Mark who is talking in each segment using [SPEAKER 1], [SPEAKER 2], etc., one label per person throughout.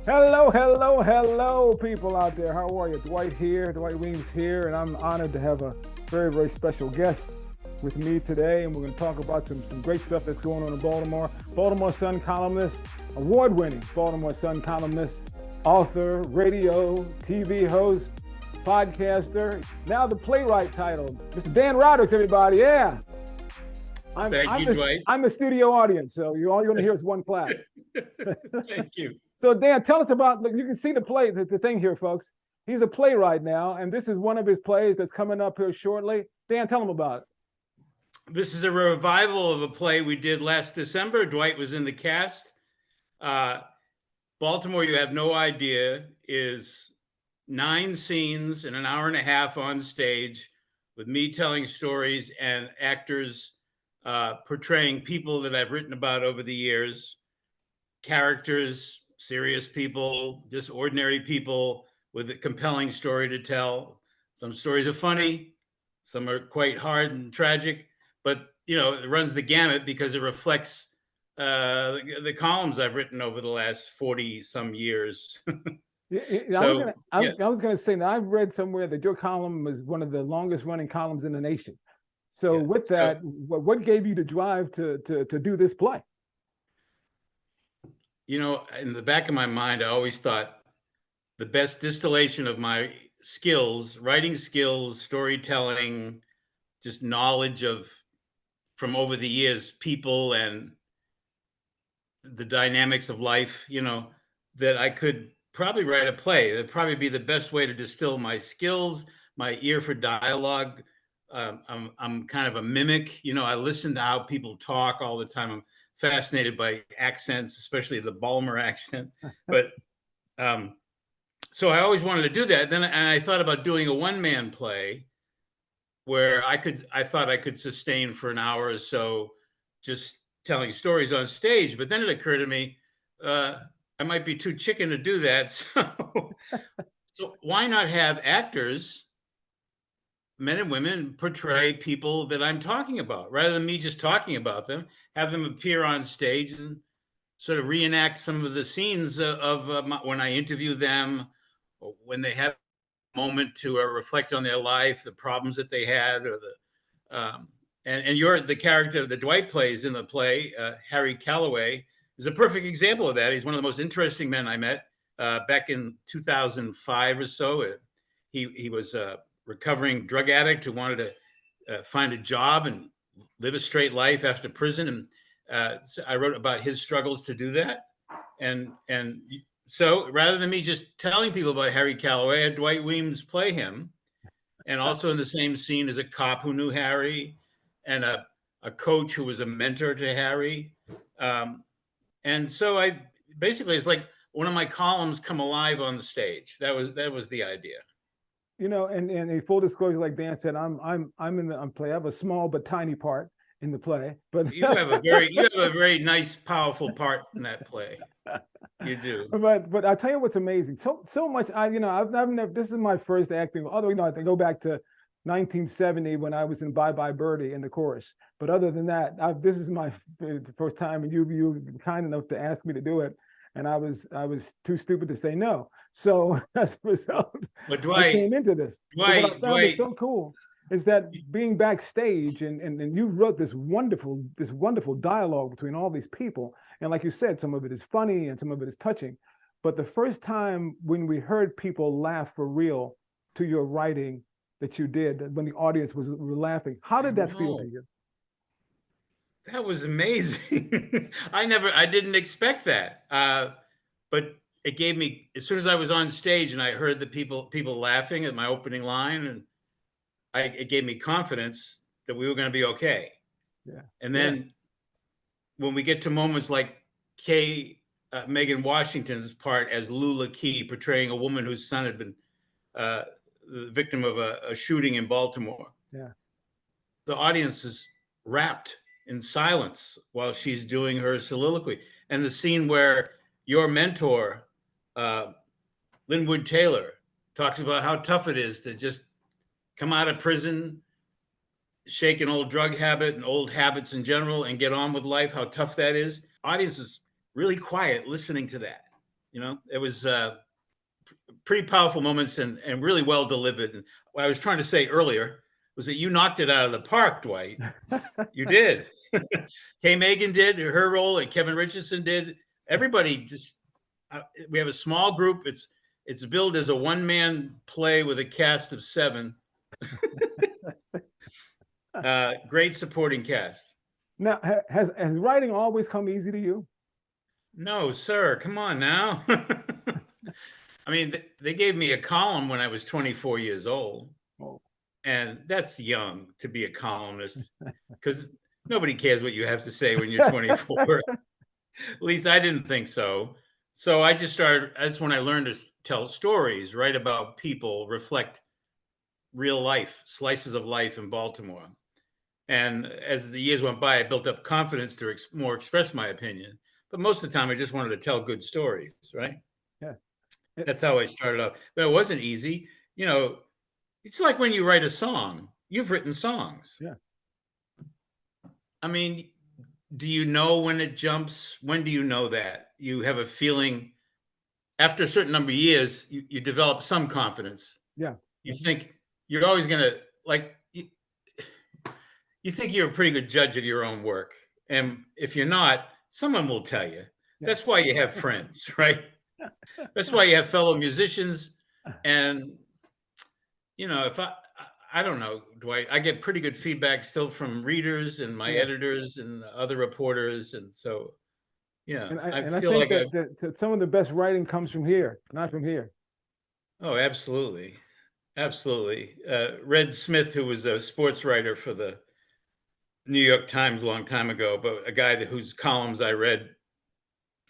[SPEAKER 1] Hello, hello, hello, people out there. How are you? Dwight here, Dwight Weems here, and I'm honored to have a very, very special guest with me today. And we're going to talk about some great stuff that's going on in Baltimore. Baltimore Sun columnist, award-winning Baltimore Sun columnist, author, radio, TV host, podcaster, now the playwright title, Mr. Dan Rodricks, everybody. Yeah.
[SPEAKER 2] Thank you, Dwight.
[SPEAKER 1] I'm the studio audience, so all you're going to hear is one clap.
[SPEAKER 2] Thank you.
[SPEAKER 1] So Dan, tell us about, you can see the play, the thing here, folks. He's a playwright now, and this is one of his plays that's coming up here shortly. Dan, tell him about it.
[SPEAKER 2] This is a revival of a play we did last December. Dwight was in the cast. Baltimore, you have no idea, is 9 scenes in an hour and a half on stage with me telling stories and actors portraying people that I've written about over the years, characters, serious people, just ordinary people with a compelling story to tell. Some stories are funny, some are quite hard and tragic, but it runs the gamut because it reflects the columns I've written over the last 40 some years.
[SPEAKER 1] I was going to say that I've read somewhere that your column was one of the longest running columns in the nation. So with that, what gave you the drive to do this play?
[SPEAKER 2] In the back of my mind, I always thought the best distillation of my skills, writing skills, storytelling, just knowledge from over the years, people and the dynamics of life, that I could probably write a play. That'd probably be the best way to distill my skills, my ear for dialogue. I'm kind of a mimic. I listen to how people talk all the time. I'm fascinated by accents, especially the Baltimore accent. But so I always wanted to do that. And I thought about doing a one-man play where I thought I could sustain for an hour or so just telling stories on stage. But then it occurred to me, I might be too chicken to do that. So why not have actors, men and women, portray people that I'm talking about, rather than me just talking about them, have them appear on stage and sort of reenact some of the scenes of when I interview them, or when they have a moment to reflect on their life, the problems that they had, or and you're the character that Dwight plays in the play, Harry Calloway, is a perfect example of that. He's one of the most interesting men I met back in 2005 or so. He was recovering drug addict who wanted to find a job and live a straight life after prison. And so I wrote about his struggles to do that. And so rather than me just telling people about Harry Calloway, I had Dwight Weems play him. And also in the same scene is a cop who knew Harry and a coach who was a mentor to Harry. And so it's like one of my columns come alive on the stage. That was the idea.
[SPEAKER 1] And a full disclosure, like Dan said, I'm in the play. I have a small but tiny part in the play. But
[SPEAKER 2] you have a very nice, powerful part in that play. You do.
[SPEAKER 1] But I tell you what's amazing. So much. I've never. This is my first acting. Although I have to go back to 1970 when I was in Bye Bye Birdie in the chorus. But other than that, this is my first time, and you were kind enough to ask me to do it. And I was too stupid to say no. So as a result, I came into this. What I found is so cool is that being backstage and you wrote this wonderful dialogue between all these people. And like you said, some of it is funny and some of it is touching. But the first time when we heard people laugh for real to your writing that you did, when the audience were laughing, how did that feel to you?
[SPEAKER 2] That was amazing. I didn't expect that. But it gave me, as soon as I was on stage and I heard the people laughing at my opening line, and it gave me confidence that we were going to be okay.
[SPEAKER 1] Yeah.
[SPEAKER 2] And then when we get to moments like Megan Washington's part as Lula Key, portraying a woman whose son had been the victim of a shooting in Baltimore.
[SPEAKER 1] Yeah.
[SPEAKER 2] The audience is rapt in silence while she's doing her soliloquy. And the scene where your mentor, Linwood Taylor, talks about how tough it is to just come out of prison, shake an old drug habit and old habits in general and get on with life, how tough that is. Audience is really quiet listening to that. It was pretty powerful moments and really well delivered. And what I was trying to say earlier was that you knocked it out of the park, Dwight. You did. Kay Megan did her role, and Kevin Richardson did. Everybody just we have a small group. It's billed as a one-man play with a cast of 7. Great supporting cast.
[SPEAKER 1] Now, has writing always come easy to you?
[SPEAKER 2] No, sir. Come on now. I mean, they gave me a column when I was 24 years old.
[SPEAKER 1] Oh.
[SPEAKER 2] And that's young to be a columnist because nobody cares what you have to say when you're 24. At least I didn't think so. So I just started, that's when I learned to tell stories, write about people, reflect real life, slices of life in Baltimore. And as the years went by, I built up confidence to more express my opinion. But most of the time, I just wanted to tell good stories, right?
[SPEAKER 1] Yeah.
[SPEAKER 2] That's how I started off. But it wasn't easy. It's like when you write a song, you've written songs.
[SPEAKER 1] Yeah.
[SPEAKER 2] I mean, do you know when it jumps? When do you know that? You have a feeling after a certain number of years, you develop some confidence.
[SPEAKER 1] Yeah.
[SPEAKER 2] You think you're always going to you think you're a pretty good judge of your own work. And if you're not, someone will tell you.
[SPEAKER 1] Yeah.
[SPEAKER 2] That's why you have friends, right? That's why you have fellow musicians. And, if I don't know, Dwight, I get pretty good feedback still from readers and my editors and other reporters. And so,
[SPEAKER 1] And
[SPEAKER 2] I
[SPEAKER 1] I
[SPEAKER 2] feel
[SPEAKER 1] think
[SPEAKER 2] like
[SPEAKER 1] that some of the best writing comes from here, not from here.
[SPEAKER 2] Oh, absolutely. Absolutely. Red Smith, who was a sports writer for the New York Times a long time ago, but a guy whose columns I read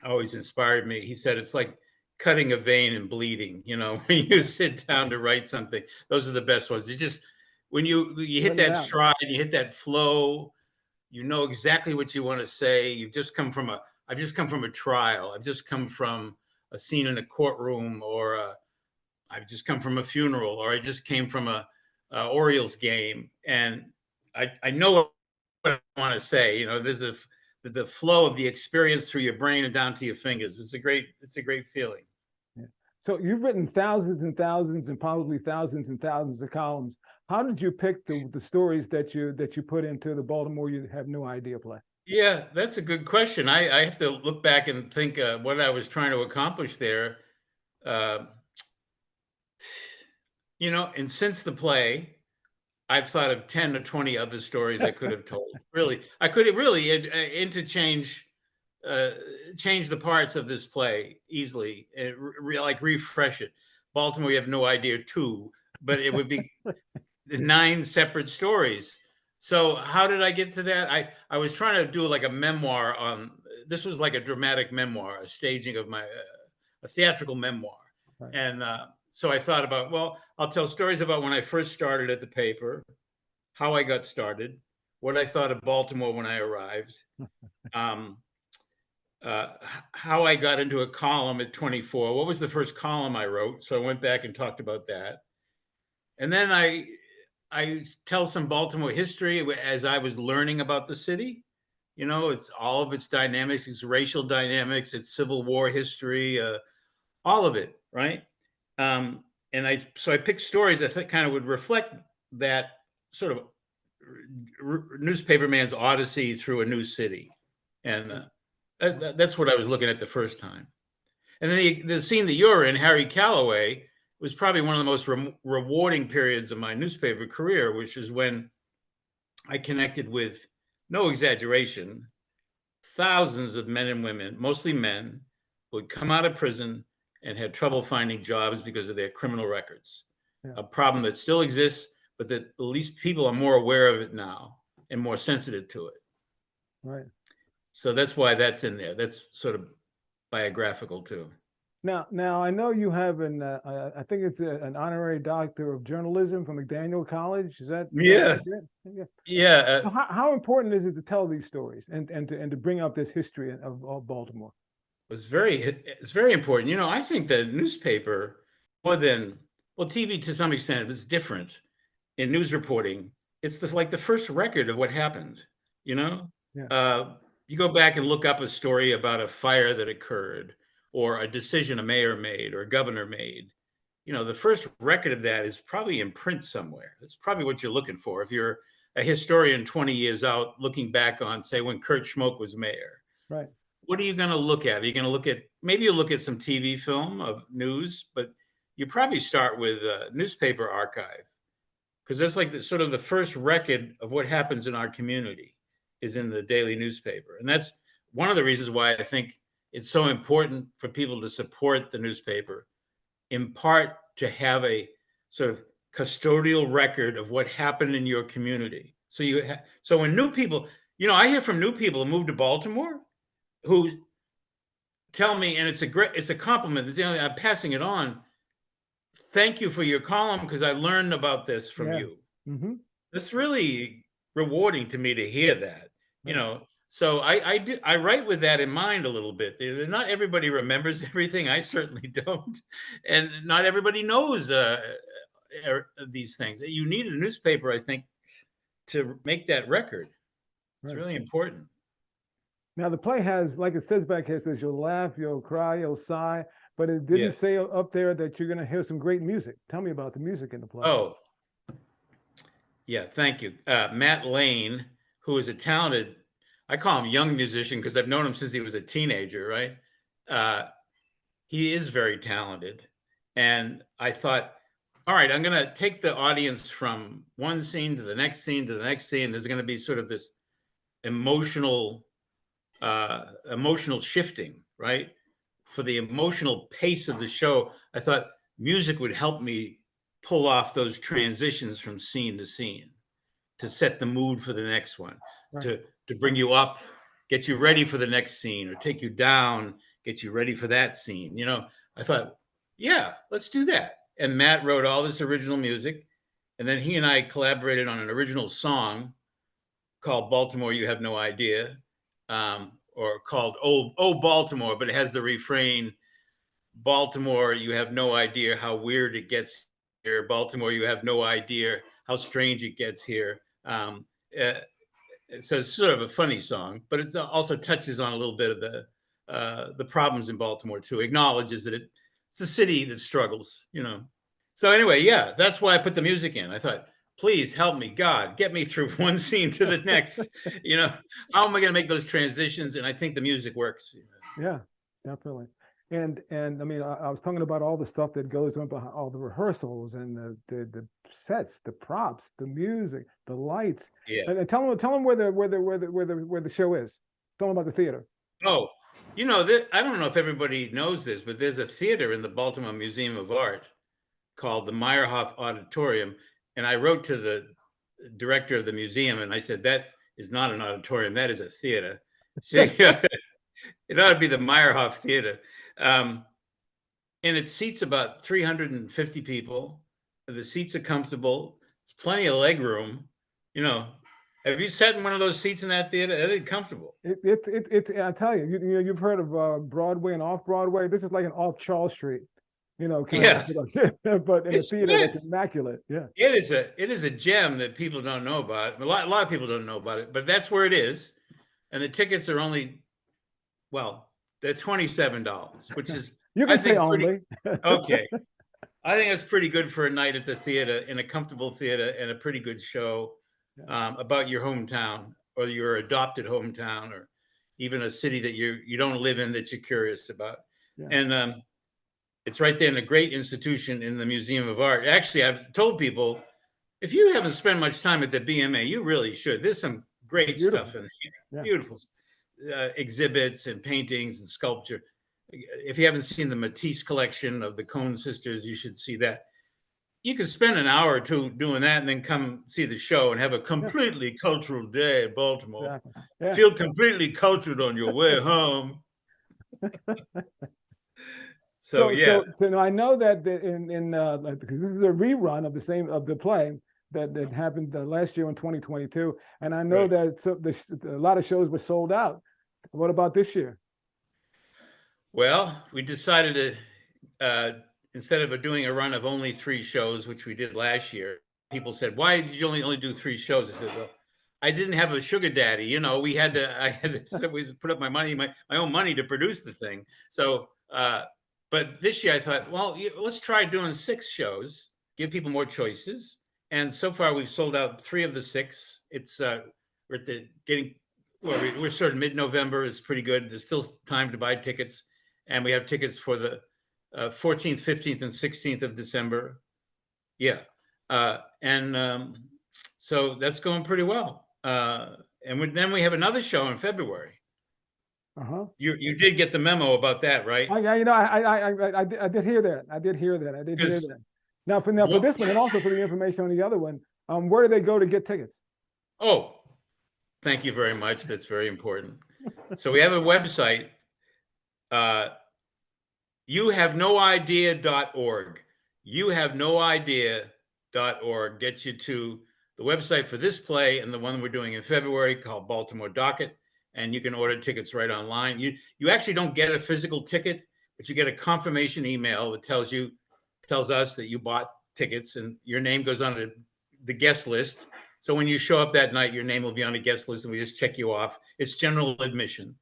[SPEAKER 2] always inspired me. He said it's like cutting a vein and bleeding. When you sit down to write something, those are the best ones. You just when you hit that stride, you hit that flow, you know exactly what you want to say. I've just come from a trial. I've just come from a scene in a courtroom, or I've just come from a funeral, or I just came from a Orioles game, and I know what I want to say. There's the flow of the experience through your brain and down to your fingers. It's a great feeling.
[SPEAKER 1] Yeah. So you've written thousands and thousands and probably thousands and thousands of columns. How did you pick the stories that you put into the Baltimore You Have No Idea play?
[SPEAKER 2] Yeah, that's a good question. I have to look back and think what I was trying to accomplish there. And since the play, I've thought of 10 or 20 other stories I could have told. Really, I could have really interchange, change the parts of this play easily, and refresh it. Baltimore, You Have No Idea 2, but it would be 9 separate stories. So how did I get to that? I was trying to do like a memoir on. This was like a dramatic memoir, a staging of a theatrical memoir,
[SPEAKER 1] Right.
[SPEAKER 2] And so I thought about, well, I'll tell stories about when I first started at the paper, how I got started, what I thought of Baltimore when I arrived, how I got into a column at 24. What was the first column I wrote? So I went back and talked about that. And then I tell some Baltimore history as I was learning about the city. It's all of its dynamics, its racial dynamics, its Civil War history, all of it, right? And I picked stories that kind of would reflect that sort of newspaperman's odyssey through a new city, and that's what I was looking at the first time. And then the scene that you're in, Harry Calloway, was probably one of the most rewarding periods of my newspaper career, which is when I connected with, no exaggeration, thousands of men and women, mostly men, who had come out of prison and had trouble finding jobs because of their criminal records. Yeah. A problem that still exists, but that at least people are more aware of it now and more sensitive to it.
[SPEAKER 1] Right.
[SPEAKER 2] So that's why that's in there. That's sort of biographical too.
[SPEAKER 1] Now I know you have I think it's an honorary doctor of journalism from McDaniel College. Is that?
[SPEAKER 2] Yeah. Yeah.
[SPEAKER 1] So how important is it to tell these stories and to bring up this history of Baltimore?
[SPEAKER 2] It's very important. I think the newspaper, more than, well, TV to some extent, is different in news reporting. It's like the first record of what happened.
[SPEAKER 1] Yeah.
[SPEAKER 2] You go back and look up a story about a fire that occurred, or a decision a mayor made or a governor made, the first record of that is probably in print somewhere. That's probably what you're looking for. If you're a historian 20 years out, looking back on, say, when Kurt Schmoke was mayor,
[SPEAKER 1] Right.
[SPEAKER 2] what are you going to look at? Are you going to look at, maybe you'll look at some TV film of news, but you probably start with a newspaper archive, because that's like sort of the first record of what happens in our community is in the daily newspaper. And that's one of the reasons why I think it's so important for people to support the newspaper, in part to have a sort of custodial record of what happened in your community. So when new people, I hear from new people who moved to Baltimore who tell me, and it's a compliment, I'm passing it on. Thank you for your column, because I learned about this from you.
[SPEAKER 1] Mm-hmm.
[SPEAKER 2] It's really rewarding to me to hear that,
[SPEAKER 1] Right.
[SPEAKER 2] So I write with that in mind a little bit. Not everybody remembers everything. I certainly don't. And not everybody knows these things. You need a newspaper, I think, to make that record. It's
[SPEAKER 1] Right.
[SPEAKER 2] really important.
[SPEAKER 1] Now the play has, like it says back here, it says you'll laugh, you'll cry, you'll sigh, but it didn't say up there that you're going to hear some great music. Tell me about the music in the play.
[SPEAKER 2] Oh, yeah, thank you. Matt Lane, who is a talented, I call him young musician because I've known him since he was a teenager, right? He is very talented. And I thought, all right, I'm going to take the audience from one scene to the next scene to the next scene. There's going to be sort of this emotional shifting, right? For the emotional pace of the show, I thought music would help me pull off those transitions from scene to scene, to set the mood for the next one, right, to bring you up, get you ready for the next scene, or take you down, get you ready for that scene. I thought, yeah, let's do that. And Matt wrote all this original music, and then he and I collaborated on an original song called Baltimore, You Have No Idea, or called Oh Baltimore, but it has the refrain, Baltimore, you have no idea how weird it gets here. Baltimore, you have no idea how strange it gets here. So it's sort of a funny song, but it also touches on a little bit of the problems in Baltimore too. Acknowledges that it's a city that struggles, So anyway, yeah, that's why I put the music in. I thought, please help me, God, get me through one scene to the next. How am I going to make those transitions? And I think the music works.
[SPEAKER 1] Yeah, definitely. And I mean, I was talking about all the stuff that goes on behind all the rehearsals and the sets, the props, the music, the lights.
[SPEAKER 2] Yeah.
[SPEAKER 1] And tell them where the show is. Tell them about the theater.
[SPEAKER 2] Oh, I don't know if everybody knows this, but there's a theater in the Baltimore Museum of Art called the Meyerhoff Auditorium. And I wrote to the director of the museum and I said, that is not an auditorium, that is a theater. It ought to be the Meyerhoff Theater. And it seats about 350 people. The seats are comfortable. It's plenty of leg room. Have you sat in one of those seats in that theater? They're comfortable.
[SPEAKER 1] I tell you, you've heard of Broadway and off Broadway. This is like an off Charles Street, kind of, but in a theater that's immaculate. Yeah.
[SPEAKER 2] It is a gem that people don't know about. A lot of people don't know about it, but that's where it is. And the tickets are only, they're $27, which is,
[SPEAKER 1] you can say only.
[SPEAKER 2] Okay. I think that's pretty good for a night at the theater, in a comfortable theater, and a pretty good show about your hometown or your adopted hometown, or even a city that you don't live in that you're curious about. Yeah. And it's right there in a great institution in the Museum of Art. Actually, I've told people, if you haven't spent much time at the BMA, you really should. There's some great stuff in here. Yeah. Beautiful exhibits and paintings and sculpture. If you haven't seen the Matisse collection of the Coen sisters, you should see that. You can spend an hour or two doing that and then come see the show and have a completely cultural day in Baltimore. Exactly. Yeah. Feel completely cultured on your way home. So
[SPEAKER 1] I know that because this is a rerun of the play that happened last year in 2022, and I know that a lot of shows were sold out. What about this year?
[SPEAKER 2] Well, we decided to, instead of doing a run of only 3 shows, which we did last year, people said, why did you only do 3 shows? I said, well, I didn't have a sugar daddy. I had to put up my money, my own money to produce the thing. So But this year I thought, well, let's try doing 6 shows, give people more choices. And so far we've sold out 3 of the 6. It's we're at the getting well, we're sort of mid-November. It's pretty good. There's still time to buy tickets, and we have tickets for the 14th, 15th, and 16th of December. Yeah, so that's going pretty well. And then we have another show in February. You did get the memo about that, right?
[SPEAKER 1] I did hear that. I did hear that. Now for this one, and also for the information on the other one, where do they go to get tickets?
[SPEAKER 2] Oh, thank you very much. That's very important. So we have a website, youhavenoidea.org. Youhavenoidea.org gets you to the website for this play and the one we're doing in February called Baltimore Docket. And you can order tickets right online. You actually don't get a physical ticket, but you get a confirmation email that tells us that you bought tickets, and your name goes on the guest list. So when you show up that night, your name will be on a guest list, and we just check you off. It's general admission.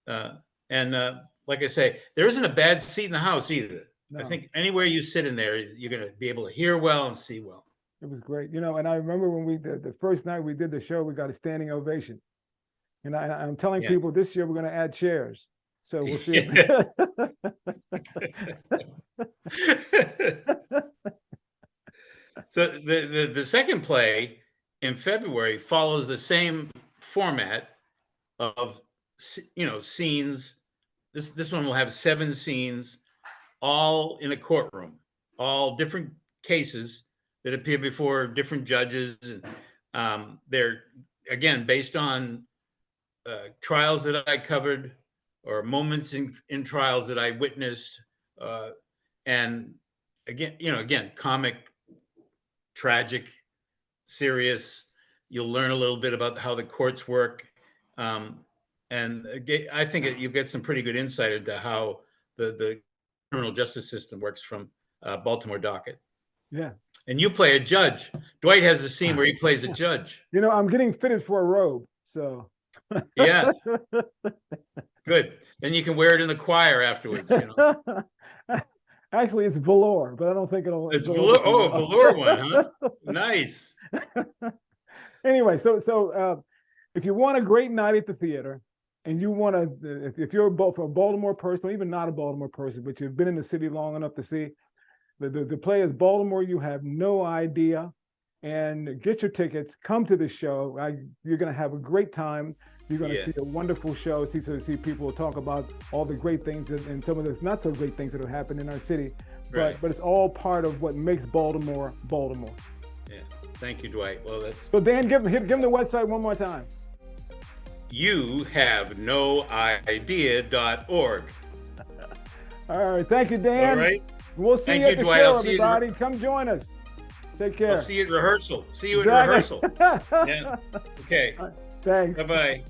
[SPEAKER 2] Like I say, there isn't a bad seat in the house either. No. I think anywhere you sit in there, you're going to be able to hear well and see well.
[SPEAKER 1] It was great. And I remember when we did the first night we did the show, we got a standing ovation. And I'm telling people this year we're going to add chairs. So we'll see.
[SPEAKER 2] So the second play in February follows the same format of scenes. This one will have 7 scenes, all in a courtroom, all different cases that appear before different judges. They're again based on trials that I covered or moments in trials that I witnessed, and again, comic, tragic, serious. You'll learn a little bit about how the courts work, and I think you'll get some pretty good insight into how the criminal justice system works from Baltimore Docket.
[SPEAKER 1] Yeah.
[SPEAKER 2] And you play a judge. Dwight has a scene where he plays a judge.
[SPEAKER 1] I'm getting fitted for a robe, so.
[SPEAKER 2] Yeah. Good. Then you can wear it in the choir afterwards.
[SPEAKER 1] Actually, it's velour, but I don't think it'll.
[SPEAKER 2] It's velour. Oh, velour one, huh? Nice.
[SPEAKER 1] Anyway, so if you want a great night at the theater, and you want to, if you're for a Baltimore person, or even not a Baltimore person, but you've been in the city long enough to see, the play is Baltimore. You Have No Idea, and get your tickets. Come to the show. You're going to have a great time. You're going to see a wonderful show. See people talk about all the great things and some of the not so great things that have happened in our city. Right. But it's all part of what makes Baltimore, Baltimore.
[SPEAKER 2] Yeah. Thank you, Dwight. Well, that's
[SPEAKER 1] so. Dan, give them the website one more time.
[SPEAKER 2] YouHaveNoidea.org.
[SPEAKER 1] All right. Thank you, Dan.
[SPEAKER 2] All right.
[SPEAKER 1] We'll see you at the show, everybody. Come join us. Take care.
[SPEAKER 2] I'll see you at rehearsal. See you at rehearsal. Yeah. Okay.
[SPEAKER 1] Thanks.
[SPEAKER 2] Bye-bye.